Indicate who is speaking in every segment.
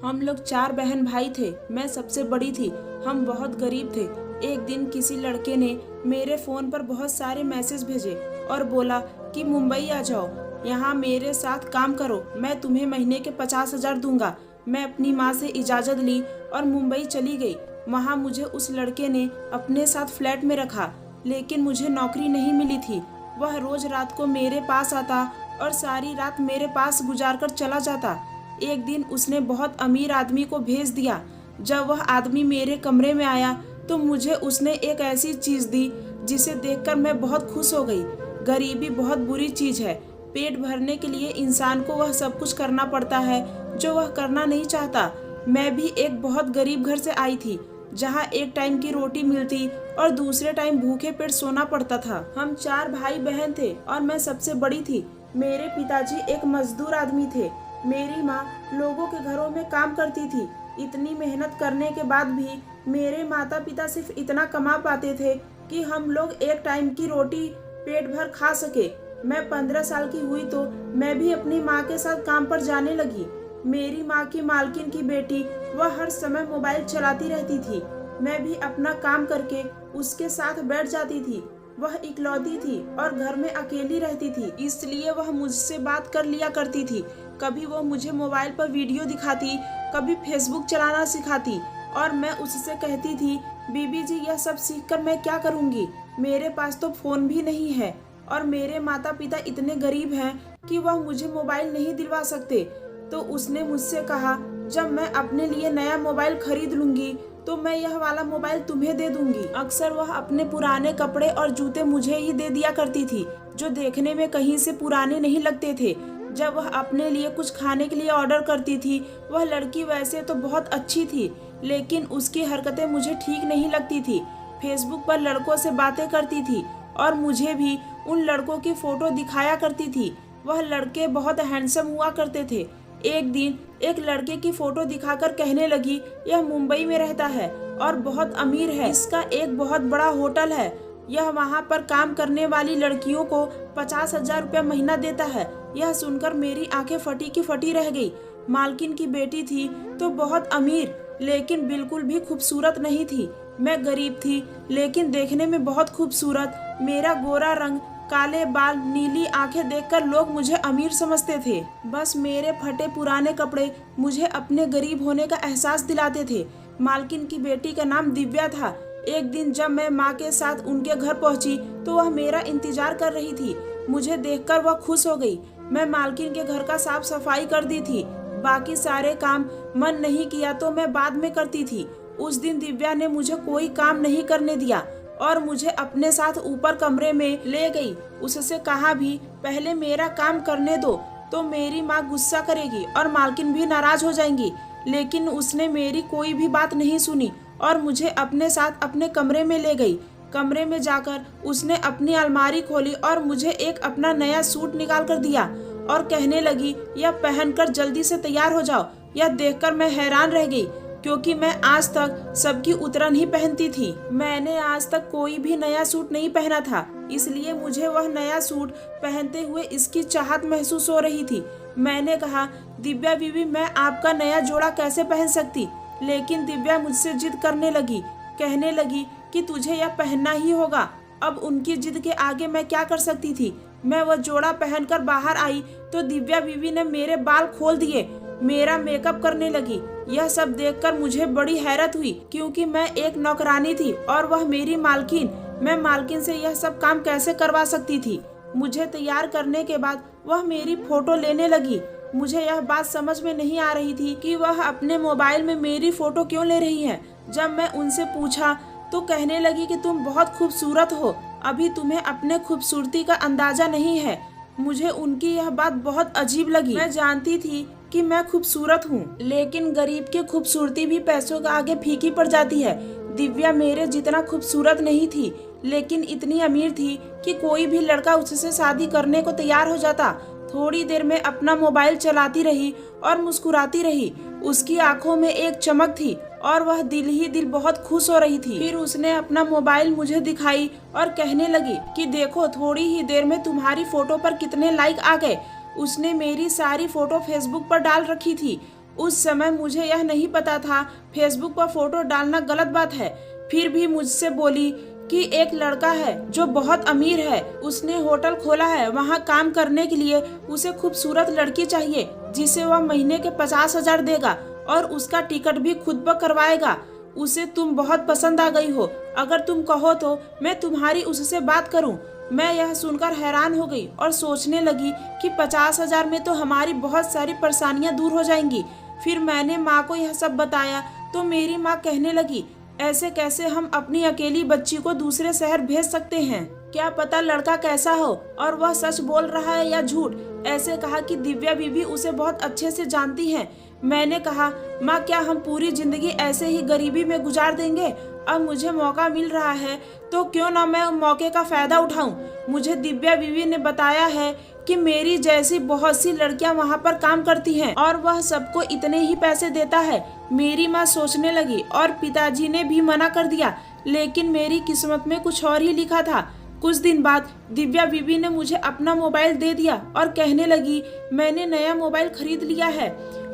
Speaker 1: हम लोग 4 बहन भाई थे। मैं सबसे बड़ी थी। हम बहुत गरीब थे। एक दिन किसी लड़के ने मेरे फ़ोन पर बहुत सारे मैसेज भेजे और बोला कि मुंबई आ जाओ, यहाँ मेरे साथ काम करो, मैं तुम्हें महीने के 50,000 दूंगा। मैं अपनी माँ से इजाज़त ली और मुंबई चली गई। वहाँ मुझे उस लड़के ने अपने साथ फ्लैट में रखा, लेकिन मुझे नौकरी नहीं मिली थी। वह रोज़ रात को मेरे पास आता और सारी रात मेरे पास गुजार कर चला जाता। एक दिन उसने बहुत अमीर आदमी को भेज दिया। जब वह आदमी मेरे कमरे में आया तो मुझे उसने एक ऐसी चीज़ दी जिसे देखकर मैं बहुत खुश हो गई। गरीबी बहुत बुरी चीज़ है। पेट भरने के लिए इंसान को वह सब कुछ करना पड़ता है जो वह करना नहीं चाहता। मैं भी एक बहुत गरीब घर से आई थी, जहाँ एक टाइम की रोटी मिलती और दूसरे टाइम भूखे पेट सोना पड़ता था। हम 4 भाई बहन थे और मैं सबसे बड़ी थी। मेरे पिताजी एक मजदूर आदमी थे। मेरी माँ लोगों के घरों में काम करती थी। इतनी मेहनत करने के बाद भी मेरे माता पिता सिर्फ इतना कमा पाते थे कि हम लोग एक टाइम की रोटी पेट भर खा सके। मैं 15 साल की हुई तो मैं भी अपनी माँ के साथ काम पर जाने लगी। मेरी माँ की मालकिन की बेटी, वह हर समय मोबाइल चलाती रहती थी। मैं भी अपना काम करके उसके साथ बैठ जाती थी। वह इकलौती थी और घर में अकेली रहती थी, इसलिए वह मुझसे बात कर लिया करती थी। कभी वो मुझे मोबाइल पर वीडियो दिखाती, कभी फेसबुक चलाना सिखाती और मैं उससे कहती थी, बीबी जी यह सब सीखकर मैं क्या करूँगी, मेरे पास तो फ़ोन भी नहीं है और मेरे माता पिता इतने गरीब हैं कि वह मुझे मोबाइल नहीं दिलवा सकते। तो उसने मुझसे कहा, जब मैं अपने लिए नया मोबाइल खरीद लूँगी तो मैं यह वाला मोबाइल तुम्हें दे दूंगी। अक्सर वह अपने पुराने कपड़े और जूते मुझे ही दे दिया करती थी, जो देखने में कहीं से पुराने नहीं लगते थे। जब वह अपने लिए कुछ खाने के लिए ऑर्डर करती थी, वह लड़की वैसे तो बहुत अच्छी थी, लेकिन उसकी हरकतें मुझे ठीक नहीं लगती थी। फेसबुक पर लड़कों से बातें करती थी और मुझे भी उन लड़कों की फोटो दिखाया करती थी। वह लड़के बहुत हैंडसम हुआ करते थे। एक दिन एक लड़के की फोटो दिखाकर कहने लगी, यह मुंबई में रहता है और बहुत अमीर है, इसका एक बहुत बड़ा होटल है, यह वहाँ पर काम करने वाली लड़कियों को 50,000 रुपया महीना देता है। यह सुनकर मेरी आंखें फटी की फटी रह गई। मालकिन की बेटी थी तो बहुत अमीर, लेकिन बिल्कुल भी खूबसूरत नहीं थी। मैं गरीब थी लेकिन देखने में बहुत खूबसूरत। मेरा गोरा रंग, काले बाल, नीली आंखें देखकर लोग मुझे अमीर समझते थे। बस मेरे फटे पुराने कपड़े मुझे अपने गरीब होने का एहसास दिलाते थे। मालकिन की बेटी का नाम दिव्या था। एक दिन जब मैं माँ के साथ उनके घर पहुँची तो वह मेरा इंतजार कर रही थी। मुझे देखकर वह खुश हो गई। मैं मालकिन के घर का साफ सफाई कर दी थी। बाकी सारे काम मन नहीं किया तो मैं बाद में करती थी। उस दिन दिव्या ने मुझे कोई काम नहीं करने दिया और मुझे अपने साथ ऊपर कमरे में ले गई। उससे कहा भी, पहले मेरा काम करने दो, तो मेरी माँ गुस्सा करेगी और मालकिन भी नाराज हो जाएंगी। लेकिन उसने मेरी कोई भी बात नहीं सुनी और मुझे अपने साथ अपने कमरे में ले गई। कमरे में जाकर उसने अपनी अलमारी खोली और मुझे एक अपना नया सूट निकाल कर दिया और कहने लगी, यह पहनकर जल्दी से तैयार हो जाओ। यह देखकर मैं हैरान रह गई, क्योंकि मैं आज तक सबकी उतरन ही पहनती थी। मैंने आज तक कोई भी नया सूट नहीं पहना था, इसलिए मुझे वह नया सूट पहनते हुए इसकी चाहत महसूस हो रही थी। मैंने कहा, दिव्या बीवी, मैं आपका नया जोड़ा कैसे पहन सकती? लेकिन दिव्या मुझसे जिद करने लगी, कहने लगी कि तुझे यह पहनना ही होगा। अब उनकी जिद के आगे मैं क्या कर सकती थी? मैं वह जोड़ा पहनकर बाहर आई तो दिव्या बीवी ने मेरे बाल खोल दिए, मेरा मेकअप करने लगी। यह सब देखकर मुझे बड़ी हैरत हुई, क्योंकि मैं एक नौकरानी थी और वह मेरी मालकिन। मैं मालकिन से यह सब काम कैसे करवा सकती थी? मुझे तैयार करने के बाद वह मेरी फोटो लेने लगी। मुझे यह बात समझ में नहीं आ रही थी कि वह अपने मोबाइल में मेरी फोटो क्यों ले रही है। जब मैं उनसे पूछा तो कहने लगी कि तुम बहुत खूबसूरत हो, अभी तुम्हें अपने खूबसूरती का अंदाजा नहीं है। मुझे उनकी यह बात बहुत अजीब लगी। मैं जानती थी कि मैं खूबसूरत हूँ, लेकिन गरीब की खूबसूरती भी पैसों के आगे फीकी पड़ जाती है। दिव्या मेरे जितना खूबसूरत नहीं थी, लेकिन इतनी अमीर थी कि कोई भी लड़का उससे शादी करने को तैयार हो जाता। थोड़ी देर में अपना मोबाइल चलाती रही और मुस्कुराती रही। उसकी आंखों में एक चमक थी और वह दिल ही दिल बहुत खुश हो रही थी। फिर उसने अपना मोबाइल मुझे दिखाई और कहने लगी कि देखो, थोड़ी ही देर में तुम्हारी फोटो पर कितने लाइक आ गए। उसने मेरी सारी फोटो फेसबुक पर डाल रखी थी उस समय मुझे यह नहीं पता था फेसबुक पर फोटो डालना गलत बात है। फिर भी मुझसे बोली कि एक लड़का है जो बहुत अमीर है, उसने होटल खोला है, वहाँ काम करने के लिए उसे खूबसूरत लड़की चाहिए जिसे वह महीने के 50,000 देगा और उसका टिकट भी खुद ब करवाएगा। उसे तुम बहुत पसंद आ गई हो, अगर तुम कहो तो मैं तुम्हारी उससे बात करूं। मैं यह सुनकर हैरान हो गई और सोचने लगी कि 50,000 में तो हमारी बहुत सारी परेशानियां दूर हो जाएंगी। फिर मैंने माँ को यह सब बताया तो मेरी माँ कहने लगी, ऐसे कैसे हम अपनी अकेली बच्ची को दूसरे शहर भेज सकते हैं? क्या पता लड़का कैसा हो और वह सच बोल रहा है या झूठ। ऐसे कहा कि दिव्या बीबी उसे बहुत अच्छे से जानती हैं। मैंने कहा, माँ क्या हम पूरी जिंदगी ऐसे ही गरीबी में गुजार देंगे? अब मुझे मौका मिल रहा है तो क्यों ना मैं मौके का फायदा उठाऊं। मुझे दिव्या बीवी ने बताया है कि मेरी जैसी बहुत सी लड़कियां वहां पर काम करती हैं और वह सबको इतने ही पैसे देता है। मेरी माँ सोचने लगी और पिताजी ने भी मना कर दिया, लेकिन मेरी किस्मत में कुछ और ही लिखा था। कुछ दिन बाद दिव्या बीबी ने मुझे अपना मोबाइल दे दिया और कहने लगी, मैंने नया मोबाइल खरीद लिया है,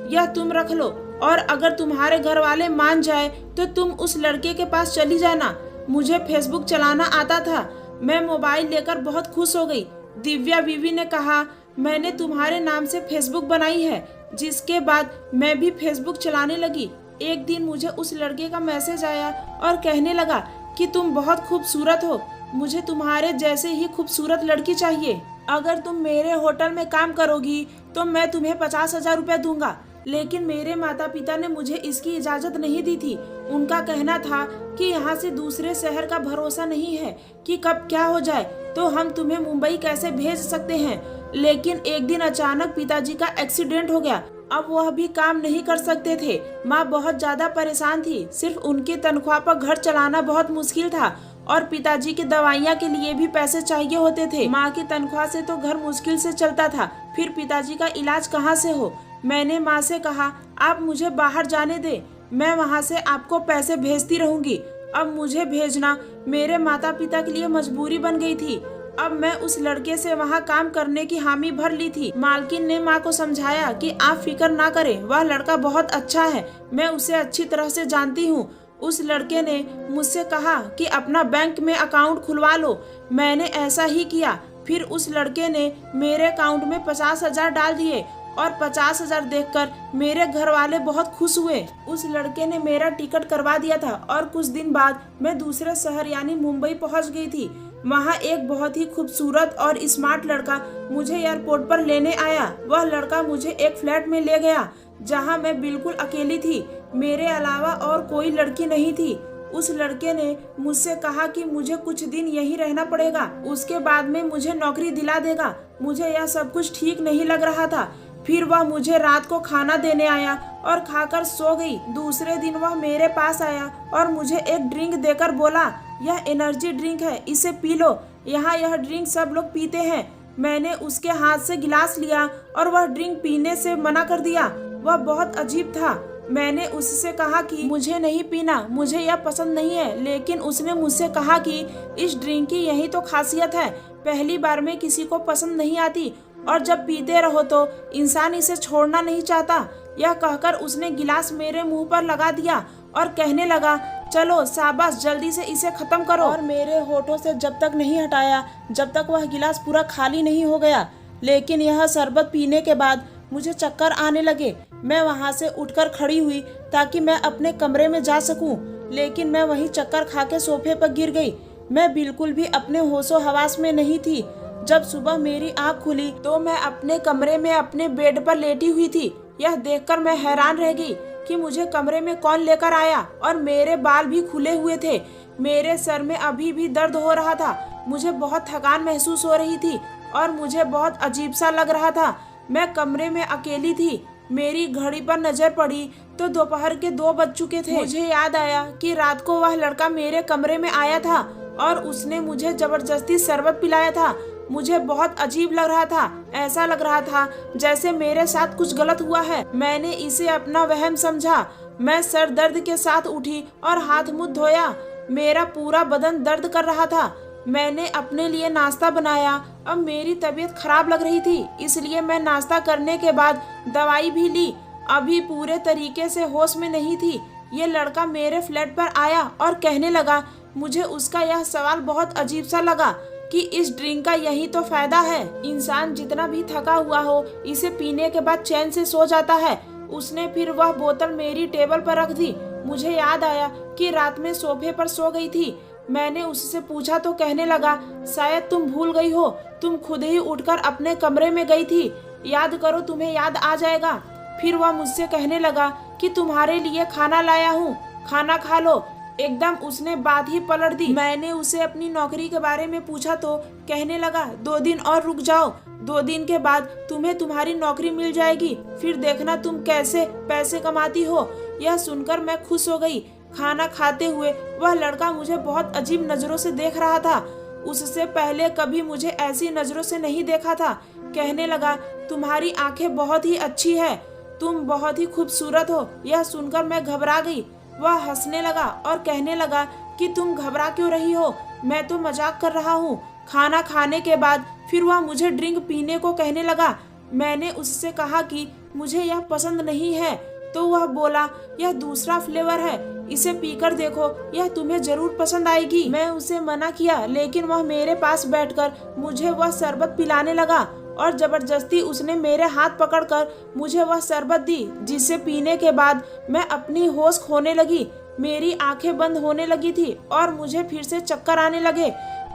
Speaker 1: यह तुम रख लो और अगर तुम्हारे घर वाले मान जाए तो तुम उस लड़के के पास चली जाना। मुझे फेसबुक चलाना आता था। मैं मोबाइल लेकर बहुत खुश हो गई। दिव्या बीवी ने कहा, मैंने तुम्हारे नाम से फेसबुक बनाई है। जिसके बाद मैं भी फेसबुक चलाने लगी। एक दिन मुझे उस लड़के का मैसेज आया और कहने लगा कि तुम बहुत खूबसूरत हो, मुझे तुम्हारे जैसे ही खूबसूरत लड़की चाहिए। अगर तुम मेरे होटल में काम करोगी तो मैं तुम्हें 50,000 रुपये दूंगा। लेकिन मेरे माता पिता ने मुझे इसकी इजाजत नहीं दी थी। उनका कहना था कि यहाँ से दूसरे शहर का भरोसा नहीं है कि कब क्या हो जाए, तो हम तुम्हें मुंबई कैसे भेज सकते हैं। लेकिन एक दिन अचानक पिताजी का एक्सीडेंट हो गया। अब वह भी काम नहीं कर सकते थे। माँ बहुत ज्यादा परेशान थी। सिर्फ उनकी तनख्वाह पर घर चलाना बहुत मुश्किल था और पिताजी की दवाइयाँ के लिए भी पैसे चाहिए होते थे। माँ की तनख्वाह से तो घर मुश्किल से चलता था, फिर पिताजी का इलाज कहाँ से हो। मैंने माँ से कहा, आप मुझे बाहर जाने दे, मैं वहाँ से आपको पैसे भेजती रहूंगी। अब मुझे भेजना मेरे माता पिता के लिए मजबूरी बन गई थी। अब मैं उस लड़के से वहाँ काम करने की हामी भर ली थी। मालकिन ने माँ को समझाया कि आप फिक्र ना करें, वह लड़का बहुत अच्छा है, मैं उसे अच्छी तरह से जानती हूँ। उस लड़के ने मुझसे कहा कि अपना बैंक में अकाउंट खुलवा लो। मैंने ऐसा ही किया। फिर उस लड़के ने मेरे अकाउंट में 50,000 डाल दिए और 50,000 देखकर मेरे घर वाले बहुत खुश हुए। उस लड़के ने मेरा टिकट करवा दिया था और कुछ दिन बाद मैं दूसरे शहर यानी मुंबई पहुंच गई थी। वहां एक बहुत ही खूबसूरत और स्मार्ट लड़का मुझे एयरपोर्ट पर लेने आया। वह लड़का मुझे एक फ्लैट में ले गया जहां मैं बिल्कुल अकेली थी, मेरे अलावा और कोई लड़की नहीं थी। उस लड़के ने मुझसे कहा कि मुझे कुछ दिन यहीं रहना पड़ेगा, उसके बाद में मुझे नौकरी दिला देगा। मुझे यह सब कुछ ठीक नहीं लग रहा था। फिर वह मुझे रात को खाना देने आया और खाकर सो गई। दूसरे दिन वह मेरे पास आया और मुझे एक ड्रिंक देकर बोला, यह एनर्जी ड्रिंक है, इसे पी लो, यहाँ यह ड्रिंक सब लोग पीते हैं। मैंने उसके हाथ से गिलास लिया और वह ड्रिंक पीने से मना कर दिया। वह बहुत अजीब था। मैंने उससे कहा कि मुझे नहीं पीना, मुझे यह पसंद नहीं है, लेकिन उसने मुझसे कहा कि इस ड्रिंक की यही तो खासियत है, पहली बार में किसी को पसंद नहीं आती और जब पीते रहो तो इंसान इसे छोड़ना नहीं चाहता। यह कहकर उसने गिलास मेरे मुंह पर लगा दिया और कहने लगा, चलो शाबाश, जल्दी से इसे खत्म करो। और मेरे होठों से जब तक नहीं हटाया जब तक वह गिलास पूरा खाली नहीं हो गया। लेकिन यह शरबत पीने के बाद मुझे चक्कर आने लगे। मैं वहां से उठकर खड़ी हुई ताकि मैं अपने कमरे में जा सकूं, लेकिन मैं वहीं चक्कर खा के सोफे पर गिर गई। मैं बिल्कुल भी अपने होशो हवास में नहीं थी। जब सुबह मेरी आंख खुली तो मैं अपने कमरे में अपने बेड पर लेटी हुई थी। यह देखकर मैं हैरान रह गई कि मुझे कमरे में कौन लेकर आया और मेरे बाल भी खुले हुए थे। मेरे सर में अभी भी दर्द हो रहा था। मुझे बहुत थकान महसूस हो रही थी और मुझे बहुत अजीब सा लग रहा था। मैं कमरे में अकेली थी। मेरी घड़ी पर नजर पड़ी तो दोपहर के 2 बज चुके थे। मुझे याद आया कि रात को वह लड़का मेरे कमरे में आया था और उसने मुझे जबरदस्ती शरबत पिलाया था। मुझे बहुत अजीब लग रहा था। ऐसा लग रहा था जैसे मेरे साथ कुछ गलत हुआ है। मैंने इसे अपना वहम समझा। मैं सर दर्द के साथ उठी और हाथ मुंह धोया। मेरा पूरा बदन दर्द कर रहा था। मैंने अपने लिए नाश्ता बनाया। अब मेरी तबीयत खराब लग रही थी, इसलिए मैं नाश्ता करने के बाद दवाई भी ली। अभी पूरे तरीके से होश में नहीं थी। ये लड़का मेरे फ्लैट पर आया और कहने लगा। मुझे उसका यह सवाल बहुत अजीब सा लगा कि इस ड्रिंक का यही तो फायदा है, इंसान जितना भी थका हुआ हो इसे पीने के बाद चैन से सो जाता है। उसने फिर वह बोतल मेरी टेबल पर रख दी। मुझे याद आया कि रात में सोफे पर सो गई थी। मैंने उससे पूछा तो कहने लगा, शायद तुम भूल गई हो, तुम खुद ही उठकर अपने कमरे में गई थी, याद करो तुम्हें याद आ जाएगा। फिर वह मुझसे कहने लगा कि तुम्हारे लिए खाना लाया हूँ, खाना खा लो। एकदम उसने बात ही पलट दी। मैंने उसे अपनी नौकरी के बारे में पूछा तो कहने लगा, 2 दिन और रुक जाओ, 2 दिन के बाद तुम्हें तुम्हारी नौकरी मिल जाएगी, फिर देखना तुम कैसे पैसे कमाती हो। यह सुनकर मैं खुश हो गई। खाना खाते हुए वह लड़का मुझे बहुत अजीब नजरों से देख रहा था। उससे पहले कभी मुझे ऐसी नजरों से नहीं देखा था। कहने लगा, तुम्हारी आंखें बहुत ही अच्छी है, तुम बहुत ही खूबसूरत हो। यह सुनकर मैं घबरा गई। वह हंसने लगा और कहने लगा कि तुम घबरा क्यों रही हो, मैं तो मजाक कर रहा हूँ। खाना खाने के बाद फिर वह मुझे ड्रिंक पीने को कहने लगा। मैंने उससे कहा कि मुझे यह पसंद नहीं है, तो वह बोला, यह दूसरा फ्लेवर है, इसे पीकर देखो, यह तुम्हें जरूर पसंद आएगी। मैं उसे मना किया, लेकिन वह मेरे पास बैठकर मुझे वह शरबत पिलाने लगा और जबरदस्ती उसने मेरे हाथ पकड़कर मुझे वह शरबत दी, जिसे पीने के बाद मैं अपनी होश खोने लगी। मेरी आंखें बंद होने लगी थी और मुझे फिर से चक्कर आने लगे।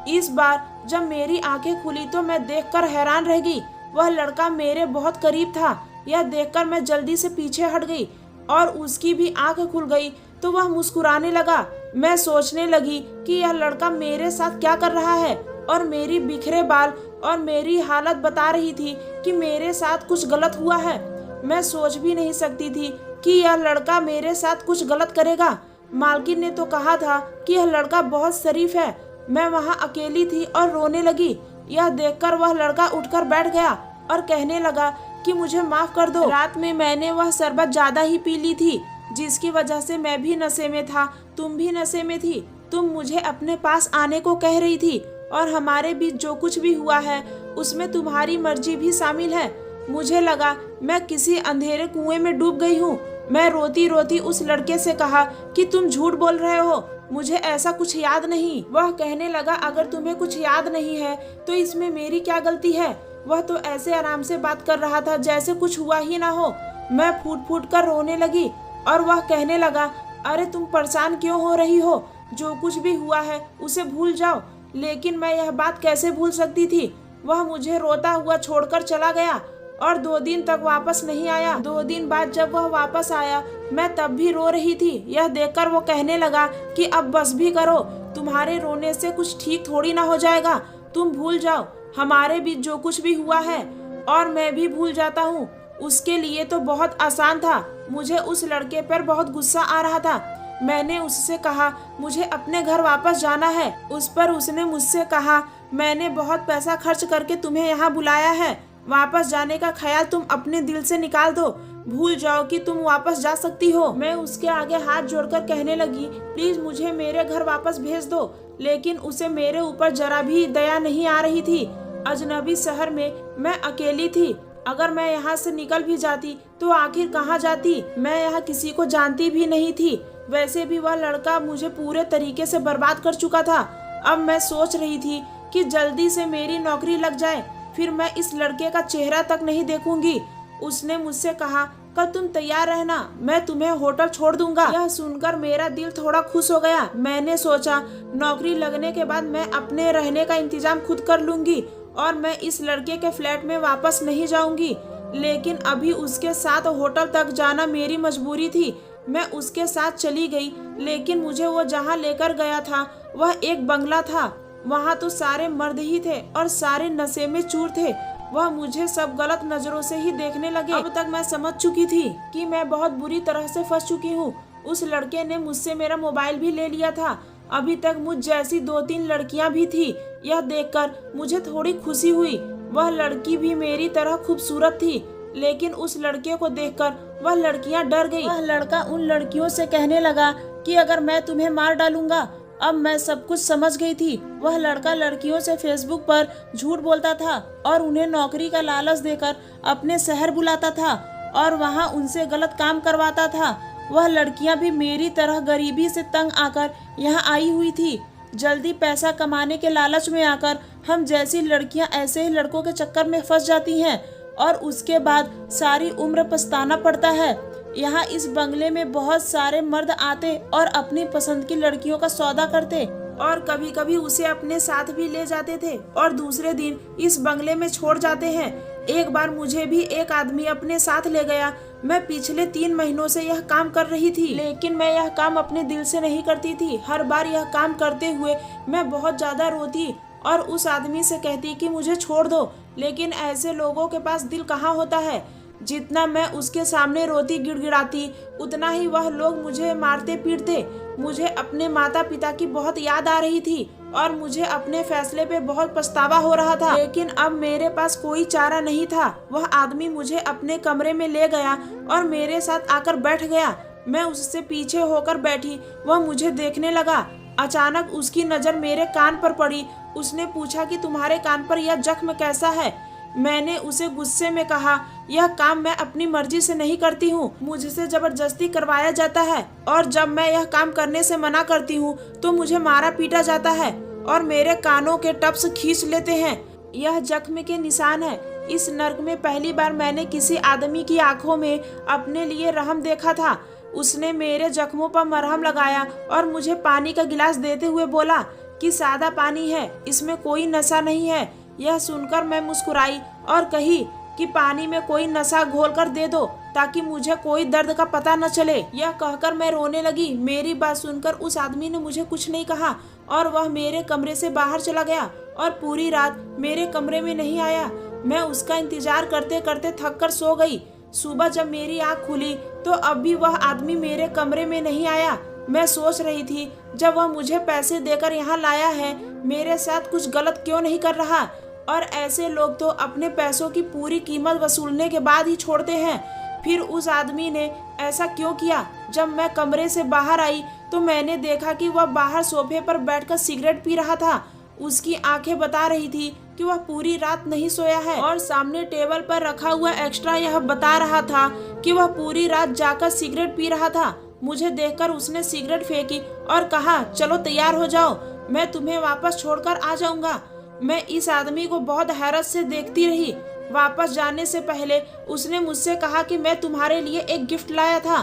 Speaker 1: इस बार जब मेरी आंखें खुली तो मैं देखकर हैरान रह गई। वह लड़का मेरे बहुत करीब था। यह देखकर मैं जल्दी से पीछे हट गई और उसकी भी आंख खुल गई तो वह मुस्कुराने लगा। मैं सोचने लगी कि यह लड़का मेरे साथ क्या कर रहा है और मेरी बिखरे बाल और मेरी हालत बता रही थी कि मेरे साथ कुछ गलत हुआ है। मैं सोच भी नहीं सकती थी कि यह लड़का मेरे साथ कुछ गलत करेगा। मालकिन ने तो कहा था कि यह लड़का बहुत शरीफ है। मैं वहाँ अकेली थी और रोने लगी। यह देखकर वह लड़का उठकर बैठ गया और कहने लगा कि मुझे माफ कर दो, रात में मैंने वह शरबत ज्यादा ही पी ली थी, जिसकी वजह से मैं भी नशे में था, तुम भी नशे में थी। तुम मुझे अपने पास आने को कह रही थी और हमारे बीच जो कुछ भी हुआ है उसमें तुम्हारी मर्जी भी शामिल है। मुझे लगा मैं किसी अंधेरे कुएं में डूब गई हूँ। मैं रोती रोती उस लड़के से कहा कि तुम झूठ बोल रहे हो, मुझे ऐसा कुछ याद नहीं। वह कहने लगा, अगर तुम्हें कुछ याद नहीं है तो इसमें मेरी क्या गलती है। वह तो ऐसे आराम से बात कर रहा था जैसे कुछ हुआ ही ना हो। मैं फूट फूट कर रोने लगी और वह कहने लगा, अरे तुम परेशान क्यों हो रही हो, जो कुछ भी हुआ है उसे भूल जाओ। लेकिन मैं यह बात कैसे भूल सकती थी। वह मुझे रोता हुआ छोड़कर चला गया और 2 दिन तक वापस नहीं आया। 2 दिन बाद जब वह वापस आया मैं तब भी रो रही थी। यह देखकर वो कहने लगा कि अब बस भी करो, तुम्हारे रोने से कुछ ठीक थोड़ी ना हो जाएगा, तुम भूल जाओ हमारे बीच जो कुछ भी हुआ है और मैं भी भूल जाता हूँ। उसके लिए तो बहुत आसान था। मुझे उस लड़के पर बहुत गुस्सा आ रहा था। मैंने उससे कहा मुझे अपने घर वापस जाना है। उस पर उसने मुझसे कहा, मैंने बहुत पैसा खर्च करके तुम्हें यहाँ बुलाया है, वापस जाने का ख्याल तुम अपने दिल से निकाल दो, भूल जाओ कि तुम वापस जा सकती हो। मैं उसके आगे हाथ जोड़कर कहने लगी, प्लीज मुझे मेरे घर वापस भेज दो। लेकिन उसे मेरे ऊपर जरा भी दया नहीं आ रही थी। अजनबी शहर में मैं अकेली थी। अगर मैं यहाँ से निकल भी जाती तो आखिर कहाँ जाती। मैं यहाँ किसी को जानती भी नहीं थी। वैसे भी वह लड़का मुझे पूरे तरीके से बर्बाद कर चुका था। अब मैं सोच रही थी कि जल्दी से मेरी नौकरी लग जाए, फिर मैं इस लड़के का चेहरा तक नहीं देखूंगी। उसने मुझसे कहा, कल तुम तैयार रहना, मैं तुम्हें होटल छोड़ दूंगा। यह सुनकर मेरा दिल थोड़ा खुश हो गया। मैंने सोचा नौकरी लगने के बाद मैं अपने रहने का इंतजाम खुद कर लूंगी और मैं इस लड़के के फ्लैट में वापस नहीं जाऊंगी। लेकिन अभी उसके साथ होटल तक जाना मेरी मजबूरी थी। मैं उसके साथ चली गई, लेकिन मुझे वो जहाँ लेकर गया था वह एक बंगला था। वहाँ तो सारे मर्द ही थे और सारे नशे में चूर थे। वह मुझे सब गलत नजरों से ही देखने लगे। अब तक मैं समझ चुकी थी कि मैं बहुत बुरी तरह से फंस चुकी हूँ। उस लड़के ने मुझसे मेरा मोबाइल भी ले लिया था। अभी तक मुझ जैसी 2-3 लड़कियां भी थी। यह देखकर मुझे थोड़ी खुशी हुई। वह लड़की भी मेरी तरह खूबसूरत थी, लेकिन उस लड़के को देखकर वह लड़कियां डर गई। वह लड़का उन लड़कियों से कहने लगा कि अगर मैं तुम्हें मार डालूंगा। अब मैं सब कुछ समझ गई थी। वह लड़का लड़कियों से फेसबुक पर झूठ बोलता था और उन्हें नौकरी का लालच देकर अपने शहर बुलाता था और वहाँ उनसे गलत काम करवाता था। वह लड़कियाँ भी मेरी तरह गरीबी से तंग आकर यहाँ आई हुई थी। जल्दी पैसा कमाने के लालच में आकर हम जैसी लड़कियाँ ऐसे ही लड़कों के चक्कर में फंस जाती हैं और उसके बाद सारी उम्र पछताना पड़ता है। यहाँ इस बंगले में बहुत सारे मर्द आते और अपनी पसंद की लड़कियों का सौदा करते और कभी कभी उसे अपने साथ भी ले जाते थे और दूसरे दिन इस बंगले में छोड़ जाते हैं। एक बार मुझे भी एक आदमी अपने साथ ले गया। मैं पिछले 3 महीनों से यह काम कर रही थी, लेकिन मैं यह काम अपने दिल से नहीं करती थी। हर बार यह काम करते हुए मैं बहुत ज्यादा रोती और उस आदमी से कहती कि मुझे छोड़ दो, लेकिन ऐसे लोगों के पास दिल कहाँ होता है। जितना मैं उसके सामने रोती गिड़गिड़ाती उतना ही वह लोग मुझे मारते पीटते। मुझे अपने माता पिता की बहुत याद आ रही थी और मुझे अपने फैसले पे बहुत पछतावा हो रहा था, लेकिन अब मेरे पास कोई चारा नहीं था। वह आदमी मुझे अपने कमरे में ले गया और मेरे साथ आकर बैठ गया। मैं उससे पीछे होकर बैठी। वह मुझे देखने लगा। अचानक उसकी नज़र मेरे कान पर पड़ी। उसने पूछा कि तुम्हारे कान पर यह जख्म कैसा है। मैंने उसे गुस्से में कहा, यह काम मैं अपनी मर्जी से नहीं करती हूँ, मुझसे जबरदस्ती करवाया जाता है और जब मैं यह काम करने से मना करती हूँ तो मुझे मारा पीटा जाता है और मेरे कानों के टप्स खींच लेते हैं। यह जख्म के निशान है। इस नर्क में पहली बार मैंने किसी आदमी की आंखों में अपने लिए रहम देखा था। उसने मेरे जख्मों पर मरहम लगाया और मुझे पानी का गिलास देते हुए बोला कि सादा पानी है, इसमें कोई नशा नहीं है। यह सुनकर मैं मुस्कुराई और कही कि पानी में कोई नशा घोलकर दे दो ताकि मुझे कोई दर्द का पता न चले। यह कहकर मैं रोने लगी। मेरी बात सुनकर उस आदमी ने मुझे कुछ नहीं कहा और वह मेरे कमरे से बाहर चला गया और पूरी रात मेरे कमरे में नहीं आया। मैं उसका इंतजार करते करते थक कर सो गई। सुबह जब मेरी आँख खुली तो अब भी वह आदमी मेरे कमरे में नहीं आया। मैं सोच रही थी, जब वह मुझे पैसे देकर यहाँ लाया है, मेरे साथ कुछ गलत क्यों नहीं कर रहा। और ऐसे लोग तो अपने पैसों की पूरी कीमत वसूलने के बाद ही छोड़ते हैं। फिर उस आदमी ने ऐसा क्यों किया। जब मैं कमरे से बाहर आई तो मैंने देखा कि वह बाहर सोफे पर बैठकर सिगरेट पी रहा था। उसकी आंखें बता रही थी कि वह पूरी रात नहीं सोया है और सामने टेबल पर रखा हुआ एक्स्ट्रा यह बता रहा था कि वह पूरी रात जाकर सिगरेट पी रहा था। मुझे देखकर उसने सिगरेट फेंकी और कहा, चलो तैयार हो जाओ, मैं तुम्हें वापस छोड़कर आ जाऊंगा। मैं इस आदमी को बहुत हैरत से देखती रही। वापस जाने से पहले उसने मुझसे कहा कि मैं तुम्हारे लिए एक गिफ्ट लाया था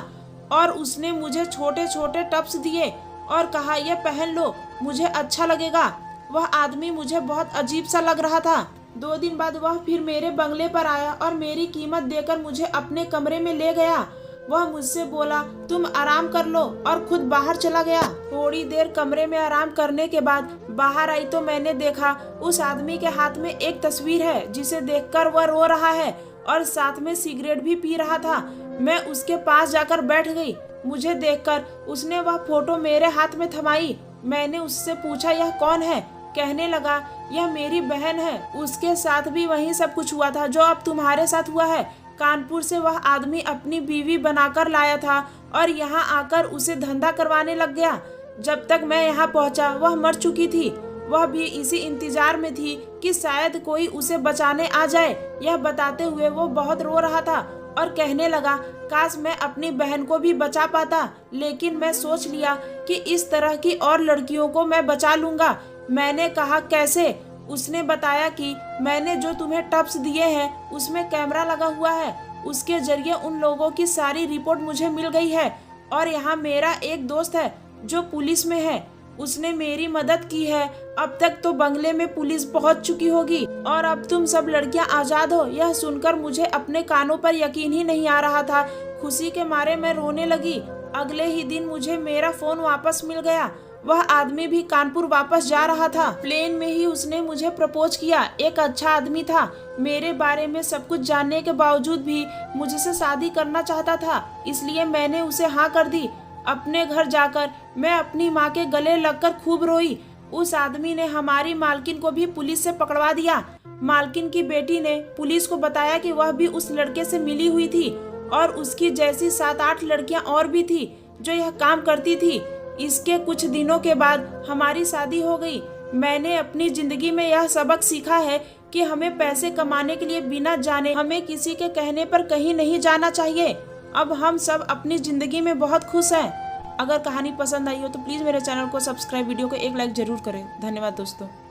Speaker 1: और उसने मुझे छोटे छोटे टप्स दिए और कहा, यह पहन लो, मुझे अच्छा लगेगा। वह आदमी मुझे बहुत अजीब सा लग रहा था। 2 दिन बाद वह फिर मेरे बंगले पर आया और मेरी कीमत देकर मुझे अपने कमरे में ले गया। वह मुझसे बोला, तुम आराम कर लो, और खुद बाहर चला गया। थोड़ी देर कमरे में आराम करने के बाद बाहर आई तो मैंने देखा उस आदमी के हाथ में एक तस्वीर है जिसे देखकर वह रो रहा है और साथ में सिगरेट भी पी रहा था। मैं उसके पास जाकर बैठ गई। मुझे देखकर उसने वह फोटो मेरे हाथ में थमाई। मैंने उससे पूछा, यह कौन है। कहने लगा, यह मेरी बहन है, उसके साथ भी वही सब कुछ हुआ था जो अब तुम्हारे साथ हुआ है। कानपुर से वह आदमी अपनी बीवी बनाकर लाया था और यहाँ आकर उसे धंधा करवाने लग गया। जब तक मैं यहाँ पहुँचा वह मर चुकी थी। वह भी इसी इंतजार में थी कि शायद कोई उसे बचाने आ जाए। यह बताते हुए वो बहुत रो रहा था और कहने लगा, काश मैं अपनी बहन को भी बचा पाता, लेकिन मैं सोच लिया कि इस तरह की और लड़कियों को मैं बचा लूंगा। मैंने कहा, कैसे। उसने बताया कि मैंने जो तुम्हें टप्स दिए हैं उसमें कैमरा लगा हुआ है, उसके जरिए उन लोगों की सारी रिपोर्ट मुझे मिल गई है। और यहाँ मेरा एक दोस्त है जो पुलिस में है, उसने मेरी मदद की है। अब तक तो बंगले में पुलिस पहुंच चुकी होगी और अब तुम सब लड़कियां आजाद हो। यह सुनकर मुझे अपने कानों पर यकीन ही नहीं आ रहा था। खुशी के मारे मैं रोने लगी। अगले ही दिन मुझे मेरा फोन वापस मिल गया। वह आदमी भी कानपुर वापस जा रहा था। प्लेन में ही उसने मुझे प्रपोज किया। एक अच्छा आदमी था। मेरे बारे में सब कुछ जानने के बावजूद भी मुझसे शादी करना चाहता था, इसलिए मैंने उसे हाँ कर दी। अपने घर जाकर मैं अपनी माँ के गले लगकर खूब रोई। उस आदमी ने हमारी मालकिन को भी पुलिस से पकड़वा दिया। मालकिन की बेटी ने पुलिस को बताया कि वह भी उस लड़के से मिली हुई थी और उसकी जैसी 7-8 लड़कियां और भी थी जो यह काम करती थी। इसके कुछ दिनों के बाद हमारी शादी हो गई। मैंने अपनी जिंदगी में यह सबक सीखा है कि हमें पैसे कमाने के लिए बिना जाने हमें किसी के कहने पर कहीं नहीं जाना चाहिए। अब हम सब अपनी जिंदगी में बहुत खुश हैं। अगर कहानी पसंद आई हो तो प्लीज़ मेरे चैनल को सब्सक्राइब, वीडियो को एक लाइक जरूर करें। धन्यवाद दोस्तों।